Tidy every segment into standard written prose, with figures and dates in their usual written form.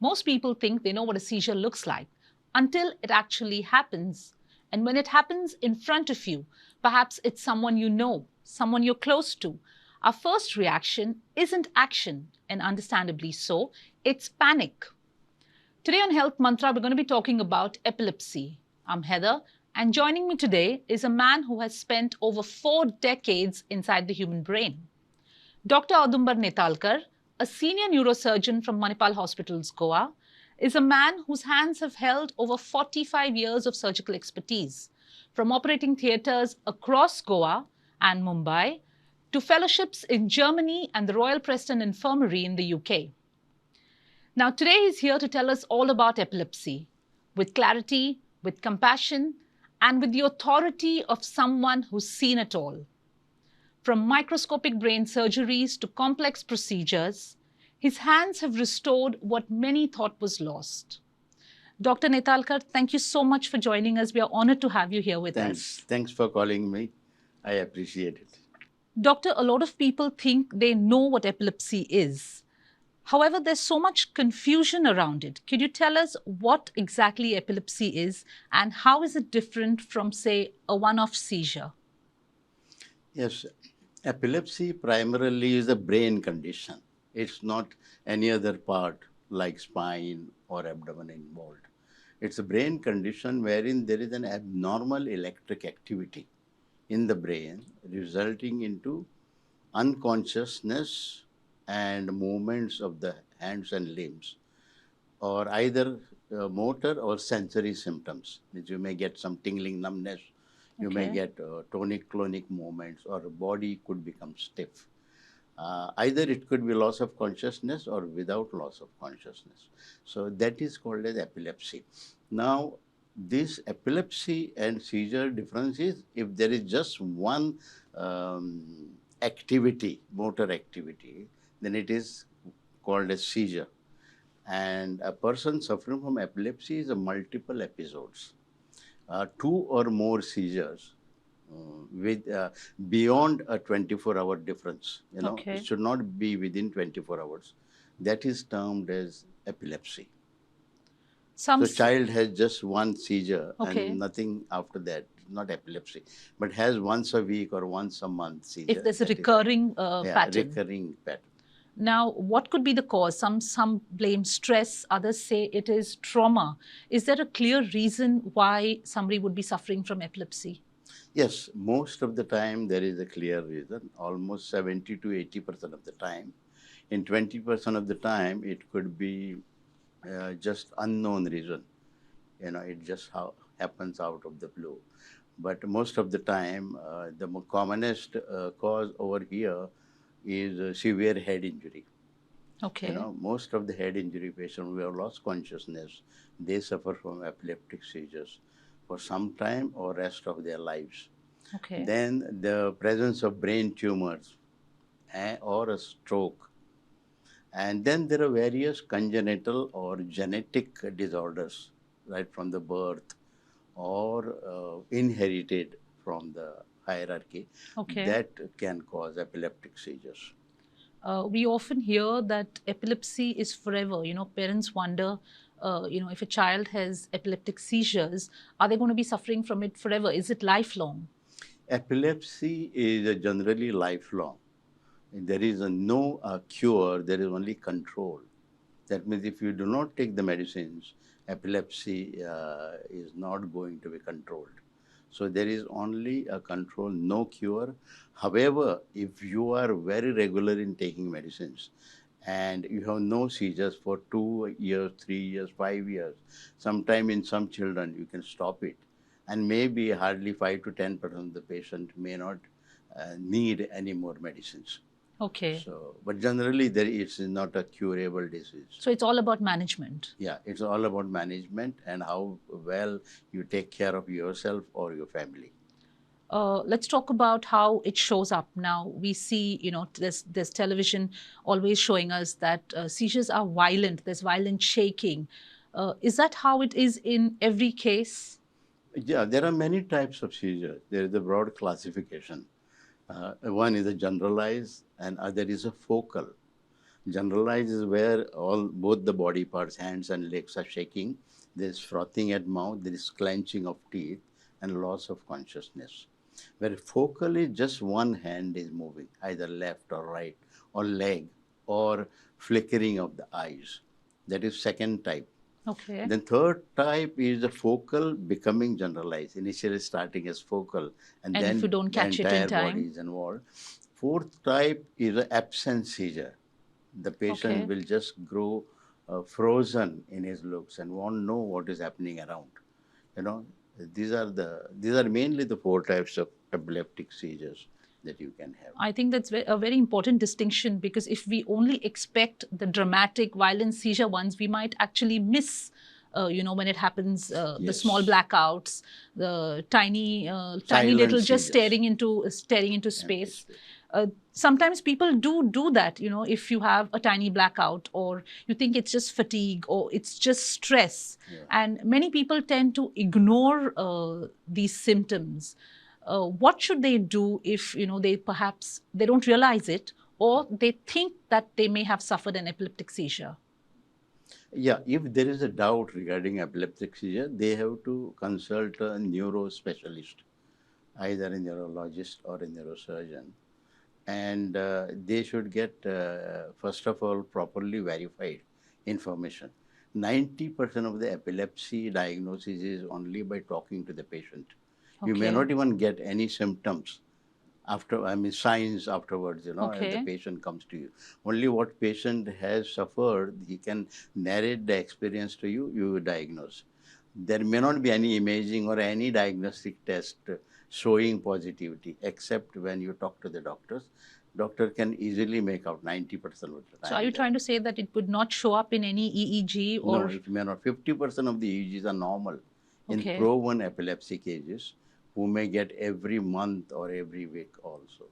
Most people think they know what a seizure looks like until it actually happens. And when it happens in front of you, perhaps it's someone you know, someone you're close to, our first reaction isn't action, and understandably so, it's panic. Today on Health Mantra, we're going to be talking about epilepsy. I'm Heather, and joining me today is a man who has spent over 4 decades inside the human brain. Dr. Audumbar Netalkar, a senior neurosurgeon from Manipal Hospitals, Goa, is a man whose hands have held over 45 years of surgical expertise, from operating theatres across Goa and Mumbai to fellowships in Germany and the Royal Preston Infirmary in the UK. Now, today he's here to tell us all about epilepsy, with clarity, with compassion, and with the authority of someone who's seen it all. From microscopic brain surgeries to complex procedures, his hands have restored what many thought was lost. Dr. Netalkar, thank you so much for joining us. We are honored to have you here with us. Thanks for calling me. I appreciate it. Doctor, a lot of people think they know what epilepsy is. However, there's so much confusion around it. Could you tell us what exactly epilepsy is and how is it different from, say, a one-off seizure? Yes, epilepsy primarily is a brain condition. It's not any other part like spine or abdomen involved. It's a brain condition wherein there is an abnormal electric activity in the brain resulting into unconsciousness and movements of the hands and limbs, or either motor or sensory symptoms. You may get some tingling numbness, you may get tonic-clonic movements, or the body could become stiff. Either it could be loss of consciousness or without loss of consciousness. So that is called as epilepsy. Now, this epilepsy and seizure difference is if there is just one activity, motor activity, then it is called a seizure. And a person suffering from epilepsy is a multiple episodes, 2 or more seizures with beyond a 24-hour difference. It should not be within 24 hours. That is termed as epilepsy. So child has just one seizure and nothing after that, not epilepsy, but has once a week or once a month seizure. If there's a recurring pattern. Recurring pattern. Now, what could be the cause? Some blame stress, others say it is trauma. Is there a clear reason why somebody would be suffering from epilepsy? Yes, most of the time there is a clear reason, almost 70 to 80% of the time. In 20% of the time, it could be just unknown reason. It just happens out of the blue. But most of the time, the commonest cause over here is severe head injury. Most of the head injury patients who have lost consciousness, they suffer from epileptic seizures for some time or rest of their lives. Then the presence of brain tumors or a stroke. And then there are various congenital or genetic disorders, right from the birth or inherited from the hierarchy that can cause epileptic seizures. We often hear that epilepsy is forever. Parents wonder, if a child has epileptic seizures, are they going to be suffering from it forever? Is it lifelong? Epilepsy is generally lifelong. There is no cure, there is only control. That means if you do not take the medicines, epilepsy is not going to be controlled. So there is only a control, no cure. However, if you are very regular in taking medicines and you have no seizures for 2 years, 3 years, 5 years, sometime in some children you can stop it. And maybe hardly 5 to 10% of the patient may not need any more medicines. But generally, it's not a curable disease. So it's all about management. Yeah, it's all about management and how well you take care of yourself or your family. Let's talk about how it shows up. Now, we see, there's television always showing us that seizures are violent. There's violent shaking. Is that how it is in every case? Yeah, there are many types of seizures. There is a broad classification. One is a generalized and other is a focal. Generalized is where both the body parts, hands and legs, are shaking. There is frothing at mouth, there is clenching of teeth, and loss of consciousness. Where focal is just one hand is moving, either left or right, or leg, or flickering of the eyes. That is second type. Okay. Then third type is the focal becoming generalized, initially starting as focal, and And if you then don't the catch it in entire body time. is involved. Fourth type is an absent seizure. The patient Okay. will just grow frozen in his looks and won't know what is happening around. You know, these are mainly the four types of epileptic seizures that you can have. I think that's a very important distinction, because if we only expect the dramatic, violent seizure ones, we might actually miss, when it happens, the small Yes, blackouts, the tiny silent little just seizures. staring into Empty space. space. Sometimes people do that. If you have a tiny blackout, or you think it's just fatigue, or it's just stress, Yeah. and many people tend to ignore these symptoms. What should they do if they don't realize it, or they think that they may have suffered an epileptic seizure? Yeah, if there is a doubt regarding epileptic seizure, they have to consult a neuro specialist, either a neurologist or a neurosurgeon. And they should get, first of all, properly verified information. 90% of the epilepsy diagnosis is only by talking to the patient. You may Okay. not even get any symptoms signs afterwards, if the Okay. patient comes to you. Only what patient has suffered, he can narrate the experience to you, you diagnose. There may not be any imaging or any diagnostic test showing positivity, except when you talk to the doctors. Doctor can easily make out 90% of the So are time you that. trying to say that it would not show up in any EEG No, or? it may not. 50% of the EEGs are normal in Okay. Pro 1 epilepsy cases, who may get every month or every week also.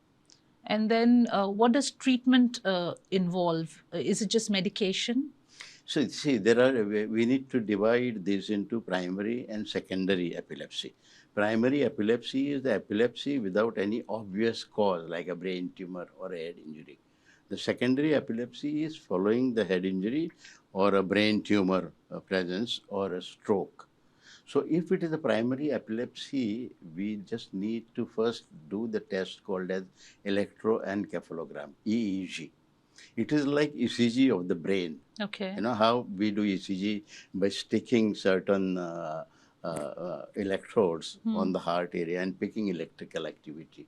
And then what does treatment involve? Is it just medication? So see, we need to divide this into primary and secondary epilepsy. Primary epilepsy is the epilepsy without any obvious cause, like a brain tumor or a head injury. The secondary epilepsy is following the head injury or a brain tumor presence or a stroke. So if it is a primary epilepsy, we just need to first do the test called as electroencephalogram, EEG. It is like ECG of the brain. Okay. You know how we do ECG by sticking certain electrodes on the heart area and picking electrical activity.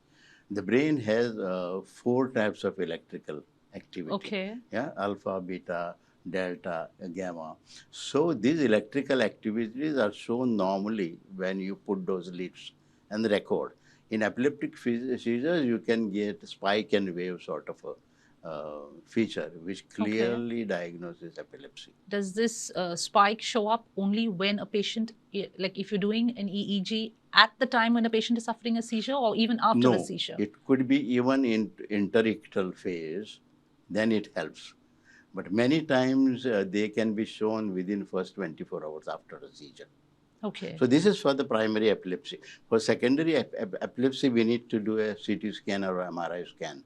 The brain has four types of electrical activity. Okay. Yeah, alpha, beta, delta, gamma. So these electrical activities are shown normally when you put those leads and record. In epileptic seizures, you can get spike and wave sort of a feature which Okay. clearly diagnoses epilepsy. Does this spike show up only when a patient, like if you're doing an EEG at the time when a patient is suffering a seizure, or even after a No, seizure? it could be even in interictal phase, then it helps. But many times they can be shown within first 24 hours after a seizure. Okay. So this is for the primary epilepsy. For secondary epilepsy, we need to do a CT scan or MRI scan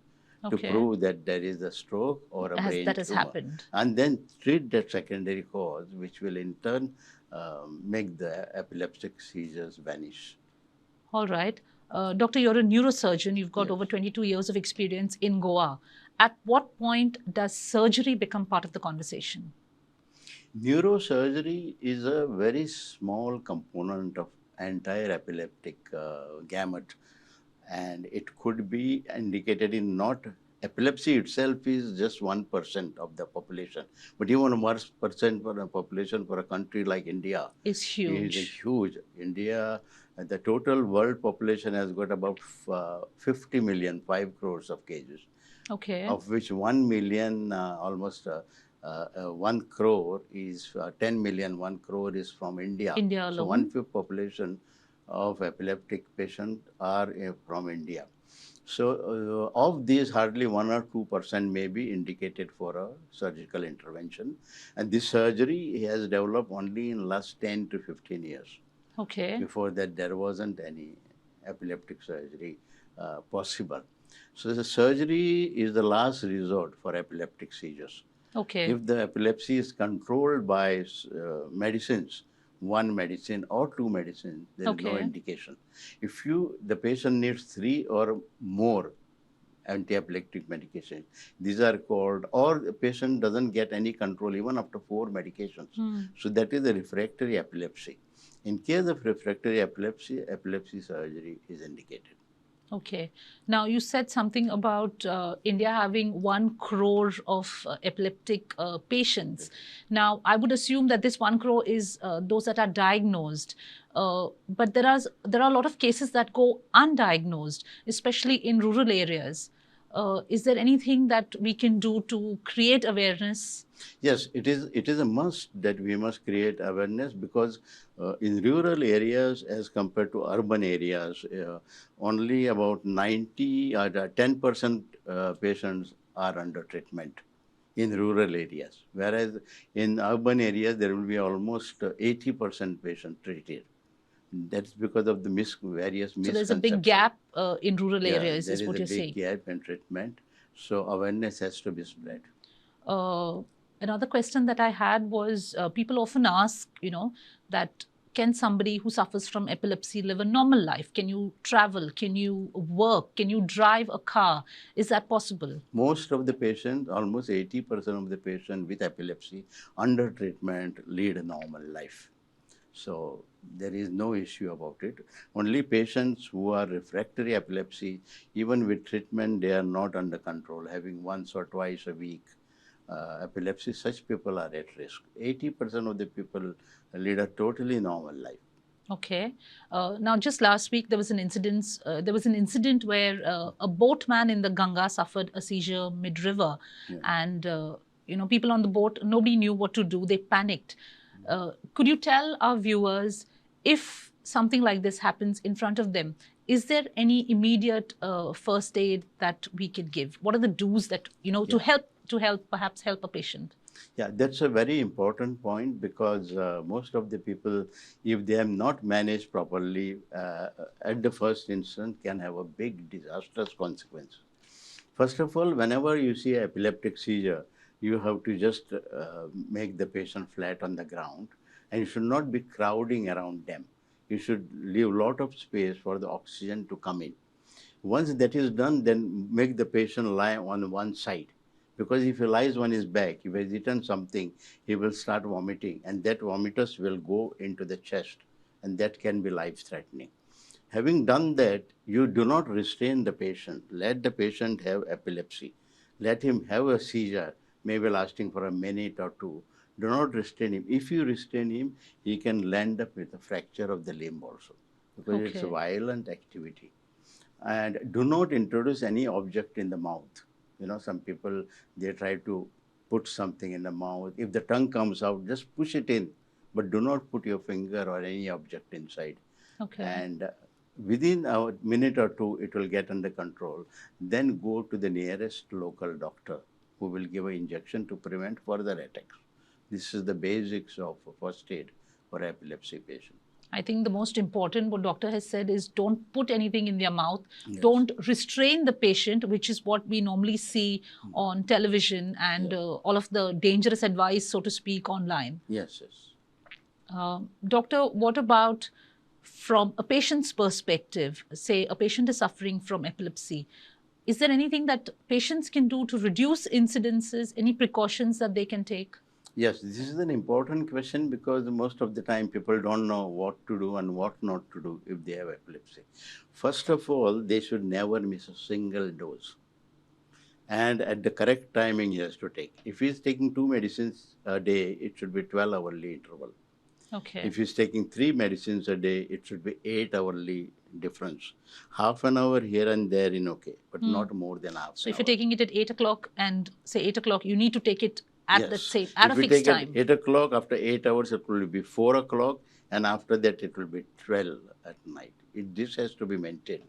to Okay. prove that there is a stroke or a brain That has tumor, happened. and then treat that secondary cause, which will in turn make the epileptic seizures vanish. All right. Doctor, you're a neurosurgeon. You've got Yes. over 22 years of experience in Goa. At what point does surgery become part of the conversation? Neurosurgery is a very small component of entire epileptic gamut, and it could be indicated in not epilepsy itself is just 1% of the population, but even 1% for a population for a country like India Is is a huge. huge. India, the total world population has got about 50 million, 5 crores of cases, Okay. of which 1 million, almost 1 crore is 10 million, 1 crore is from India. India So alone. one-fifth population of epileptic patients are from India. So of these, hardly 1 or 2% may be indicated for a surgical intervention. And this surgery has developed only in last 10 to 15 years. Okay. Before that, there wasn't any epileptic surgery possible. So the surgery is the last resort for epileptic seizures. Okay. If the epilepsy is controlled by medicines, one medicine or two medicines, there is no Okay. indication. If the patient needs 3 or more anti-epileptic medication, these are called, or the patient doesn't get any control even after 4 medications. So that is a refractory epilepsy. In case of refractory epilepsy, epilepsy surgery is indicated. Okay. Now, you said something about India having 1 crore of epileptic patients. Now, I would assume that this 1 crore is those that are diagnosed. But there are a lot of cases that go undiagnosed, especially in rural areas. Is there anything that we can do to create awareness? Yes, it is a must that we must create awareness, because in rural areas as compared to urban areas, only about 90 or 10% patients are under treatment in rural areas, whereas in urban areas there will be almost 80% patients treated. That's because of the various So there's a big misconceptions. gap in rural Yeah, areas, there is is what a you're big saying. gap in treatment, so awareness has to be spread. Another question that I had was people often ask, that can somebody who suffers from epilepsy live a normal life? Can you travel? Can you work? Can you drive a car? Is that possible? Most of the patients, almost 80% of the patients with epilepsy under treatment lead a normal life. So there is no issue about it. Only patients who are refractory epilepsy, even with treatment, they are not under control, having once or twice a week epilepsy, such people are at risk. 80% of the people lead a totally normal life. Okay. Now, just last week there was an incident. There was an incident where a boatman in the Ganga suffered a seizure mid-river, and people on the boat, nobody knew what to do. They panicked. Could you tell our viewers, if something like this happens in front of them, is there any immediate first aid that we can give? What are the do's that perhaps help a patient? Yeah, that's a very important point, because most of the people, if they have not managed properly at the first instance, can have a big disastrous consequence. First of all, whenever you see an epileptic seizure, you have to just make the patient flat on the ground, and you should not be crowding around them. You should leave a lot of space for the oxygen to come in. Once that is done, then make the patient lie on one side. Because if he lies on his back, if he has eaten something, he will start vomiting, and that vomitus will go into the chest, and that can be life-threatening. Having done that, you do not restrain the patient. Let the patient have epilepsy. Let him have a seizure, maybe lasting for a minute or two. Do not restrain him. If you restrain him, he can land up with a fracture of the limb also, because it's a violent activity. And do not introduce any object in the mouth. Some people, they try to put something in the mouth. If the tongue comes out, just push it in, but do not put your finger or any object inside. And within a minute or two, it will get under control. Then go to the nearest local doctor, who will give an injection to prevent further attacks. This is the basics of first aid for epilepsy patient. I think the most important, what doctor has said, is don't put anything in their mouth. Yes. Don't restrain the patient, which is what we normally see on television and all of the dangerous advice, so to speak, online. Yes. Doctor, what about from a patient's perspective? Say a patient is suffering from epilepsy. Is there anything that patients can do to reduce incidences, any precautions that they can take? Yes, this is an important question, because most of the time people don't know what to do and what not to do if they have epilepsy. First of all, they should never miss a single dose. And at the correct timing he has to take. If he's taking 2 medicines a day, it should be 12-hourly interval. Okay. If he's taking 3 medicines a day, it should be 8-hourly difference. Half an hour here and there is okay, but not more than half an hour. So if you're taking it at 8 o'clock and say 8 o'clock, you need to take it at the same, at a fixed time. If you take it at 8 o'clock, after 8 hours, it will be 4 o'clock, and after that, it will be 12 at night. This has to be maintained.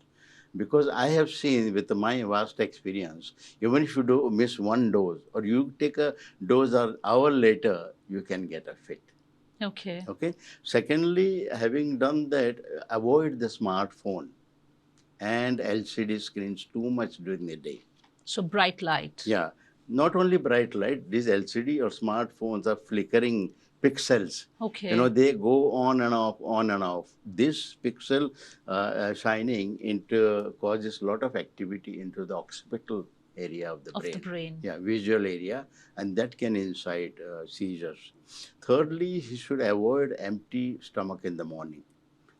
Because I have seen with my vast experience, even if you do miss one dose, or you take a dose an hour later, you can get a fit. Okay. Secondly, having done that, avoid the smartphone. and LCD screens too much during the day. So bright light. Yeah, not only bright light, these LCD or smartphones are flickering pixels. Okay. They go on and off, on and off. This pixel shining into causes a lot of activity into the occipital area of the Of the brain. brain. Yeah, visual area, and that can incite seizures. Thirdly, he should avoid empty stomach in the morning.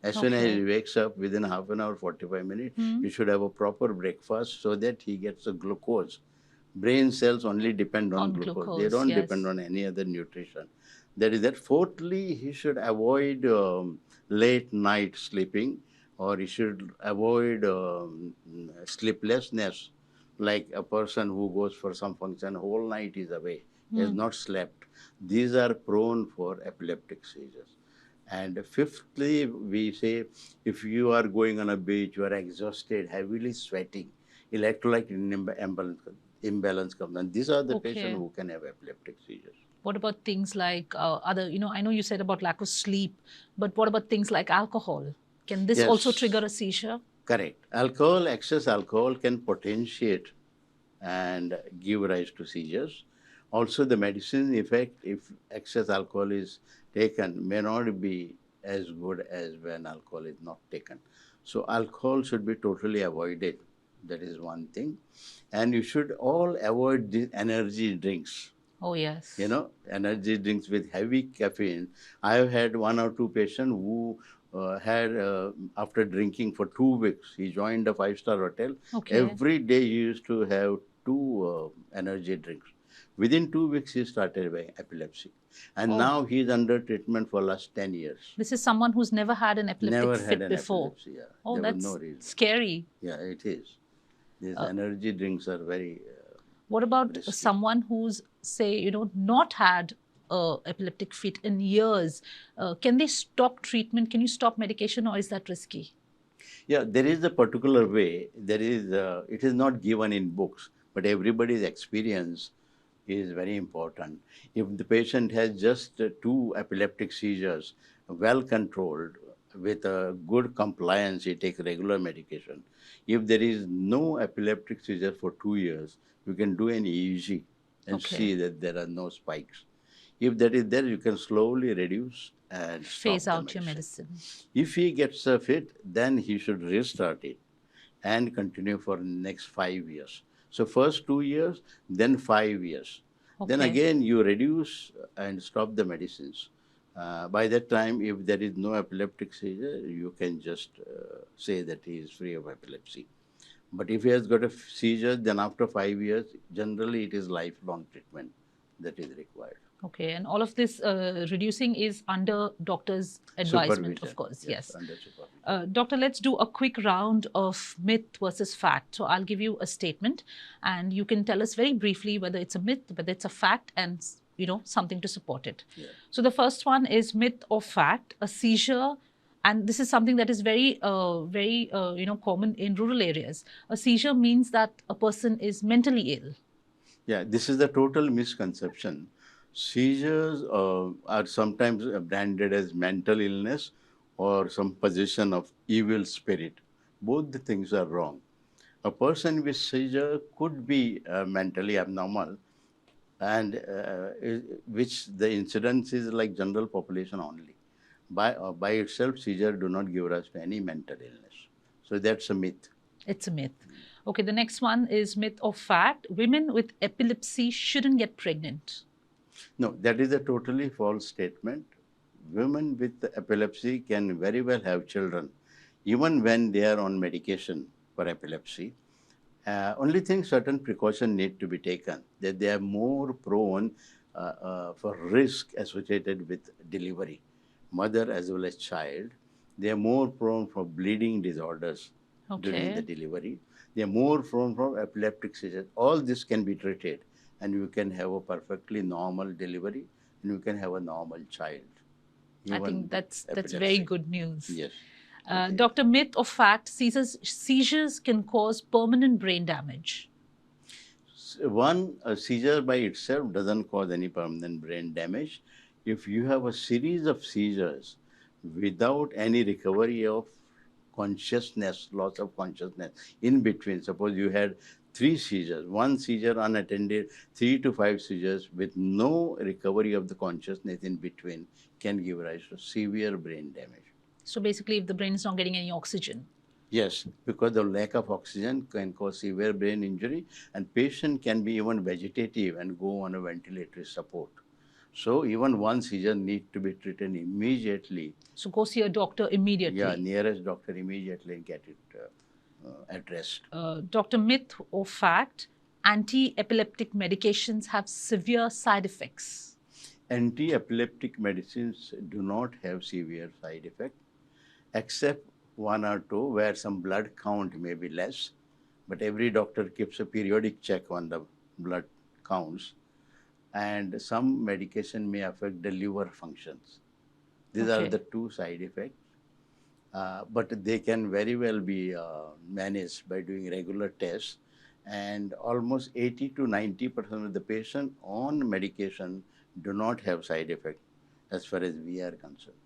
As soon as he wakes up, within half an hour, 45 minutes, he should have a proper breakfast so that he gets the glucose. Brain cells only depend on glucose. They don't depend on any other nutrition. That is that. Fourthly, he should avoid late night sleeping, or he should avoid sleeplessness, like a person who goes for some function, whole night is away, has not slept. These are prone for epileptic seizures. And fifthly, we say if you are going on a beach, you are exhausted, heavily sweating, electrolyte imbalance comes. And these are the patients who can have epileptic seizures. What about things like other, I know you said about lack of sleep, but what about things like alcohol? Can this also trigger a seizure? Correct. Excess alcohol can potentiate and give rise to seizures. Also, the medicine effect, if excess alcohol is taken, may not be as good as when alcohol is not taken. So, alcohol should be totally avoided. That is one thing. And you should all avoid these energy drinks. Oh, yes. Energy drinks with heavy caffeine. I have had one or two patients who had, after drinking for 2 weeks, he joined a 5-star hotel. Every day he used to have 2 energy drinks. Within 2 weeks, he started having epilepsy. And now he's under treatment for last 10 years. This is someone who's never had an epileptic fit before. Epilepsy, yeah. Oh, there that's was no reason. Scary. Yeah, it is. These energy drinks are very what about risky. someone who's, say, not had epileptic fit in years? Can they stop treatment? Can you stop medication, or is that risky? Yeah, there is a particular way. There is, it is not given in books, but everybody's experience is very important. If the patient has just 2 epileptic seizures, well controlled, with a good compliance, he takes regular medication. If there is no epileptic seizure for 2 years, you can do an EEG and see that there are no spikes. If that is there, you can slowly reduce and phase out your medicine. If he gets a fit, then he should restart it and continue for next 5 years. So first 2 years, then 5 years. Then again, you reduce and stop the medicines. By that time, if there is no epileptic seizure, you can just say that he is free of epilepsy. But if he has got a seizure, then after 5 years, generally it is lifelong treatment that is required. Okay, and all of this reducing is under doctor's advisement, of course. Yes. Under supervision. Doctor, let's do a quick round of myth versus fact. So I'll give you a statement, and you can tell us very briefly whether it's a myth, whether it's a fact, and something to support it. Yeah. So the first one is myth or fact: a seizure, and this is something that is very, common in rural areas. A seizure means that a person is mentally ill. Yeah, this is the total misconception. Seizures are sometimes branded as mental illness or some possession of evil spirit. Both the things are wrong. A person with seizure could be mentally abnormal, and which the incidence is like general population only. By itself, seizure do not give rise to any mental illness. So that's a myth. It's a myth. Okay, the next one is myth or fact: women with epilepsy shouldn't get pregnant. No, that is a totally false statement. Women with epilepsy can very well have children, even when they are on medication for epilepsy. Only thing, certain precautions need to be taken, that they are more prone for risk associated with delivery, mother as well as child. They are more prone for bleeding disorders during the delivery. They are more prone for epileptic seizures. All this can be treated, and you can have a perfectly normal delivery, and you can have a normal child. I think that's very good news. Yes. Doctor, myth or fact: seizures can cause permanent brain damage. A seizure by itself doesn't cause any permanent brain damage. If you have a series of seizures without any recovery of consciousness, loss of consciousness in between. Suppose you had 3 seizures, 1 seizure unattended, 3 to 5 seizures with no recovery of the consciousness in between can give rise to severe brain damage. So basically, if the brain is not getting any oxygen. Yes, because the lack of oxygen can cause severe brain injury, and patient can be even vegetative and go on a ventilatory support. So even one seizure need to be treated immediately. So go see a doctor immediately. Yeah, nearest doctor immediately and get it addressed. Doctor, myth or fact, anti-epileptic medications have severe side effects? Anti-epileptic medicines do not have severe side effect, except 1 or 2 where some blood count may be less, but every doctor keeps a periodic check on the blood counts, and some medication may affect the liver functions. These are the 2 side effects, but they can very well be managed by doing regular tests, and almost 80 to 90% of the patient on medication do not have side effect as far as we are concerned.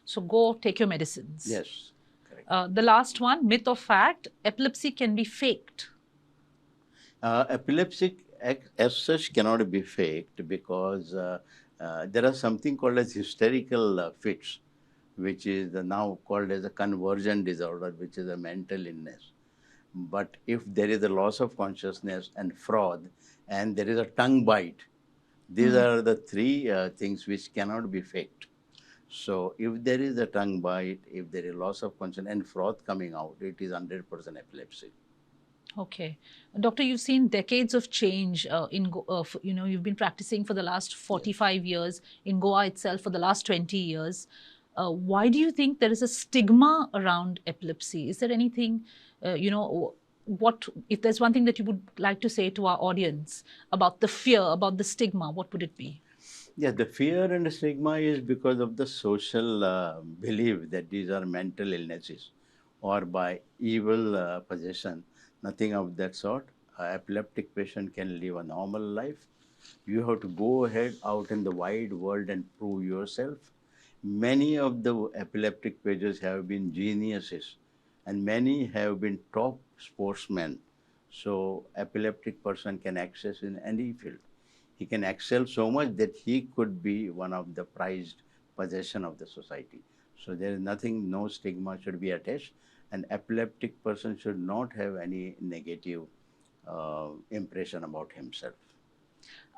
So go take your medicines. Yes, correct. The last one, myth or fact, epilepsy can be faked? Epilepsy as such cannot be faked because there are something called as hysterical fits, which is now called as a conversion disorder, which is a mental illness. But if there is a loss of consciousness and fraud, and there is a tongue bite, these are the 3 things which cannot be faked. So if there is a tongue bite, if there is loss of consciousness and froth coming out, it is 100% epilepsy. Okay. Doctor, you've seen decades of change you've been practicing for the last 45 years, in Goa itself for the last 20 years. Why do you think there is a stigma around epilepsy? Is there anything, if there's one thing that you would like to say to our audience about the fear, about the stigma, what would it be? Yeah, the fear and the stigma is because of the social belief that these are mental illnesses or by evil possession. Nothing of that sort. An epileptic patient can live a normal life. You have to go ahead out in the wide world and prove yourself. Many of the epileptic patients have been geniuses, and many have been top sportsmen. So epileptic person can access in any field. He can excel so much that he could be one of the prized possession of the society. So there is nothing, no stigma should be attached. An epileptic person should not have any negative impression about himself.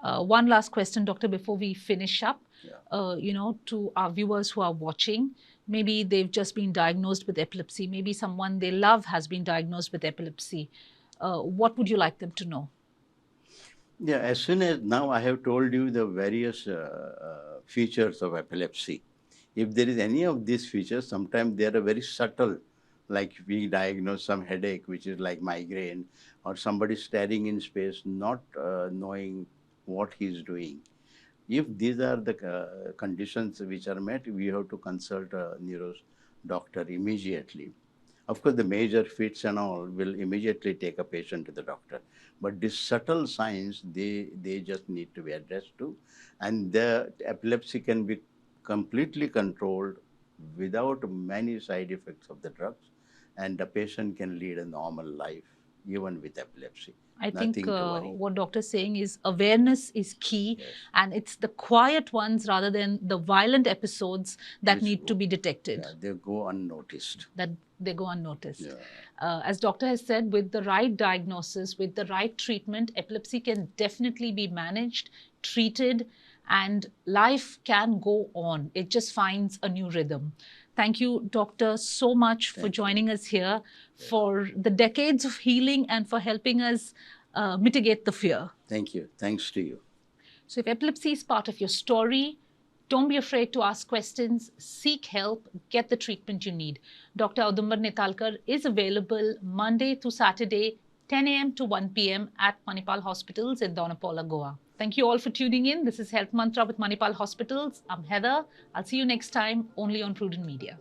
One last question, Doctor, before we finish up. To our viewers who are watching, maybe they've just been diagnosed with epilepsy, maybe someone they love has been diagnosed with epilepsy. What would you like them to know? Yeah, as soon as now I have told you the various features of epilepsy. If there is any of these features, sometimes they are very subtle, like we diagnose some headache, which is like migraine, or somebody staring in space, not knowing what he is doing. If these are the conditions which are met, we have to consult a neuro doctor immediately. Of course, the major fits and all will immediately take a patient to the doctor. But these subtle signs, they just need to be addressed to. And the epilepsy can be completely controlled without many side effects of the drugs. And the patient can lead a normal life, even with epilepsy. I think what doctor is saying is awareness is key, and it's the quiet ones rather than the violent episodes that need to be detected. Yeah, they go unnoticed. As doctor has said, with the right diagnosis, with the right treatment, epilepsy can definitely be managed, treated, and life can go on. It just finds a new rhythm. Thank you, doctor, so much for joining us here, for the decades of healing and for helping us mitigate the fear. Thank you. Thanks to you. So if epilepsy is part of your story, don't be afraid to ask questions, seek help, get the treatment you need. Dr. Audumbar Netalkar is available Monday to Saturday, 10 a.m. to 1 p.m. at Manipal Hospitals in Donapaula, Goa. Thank you all for tuning in. This is Health Mantra with Manipal Hospitals. I'm Heather. I'll see you next time only on Prudent Media.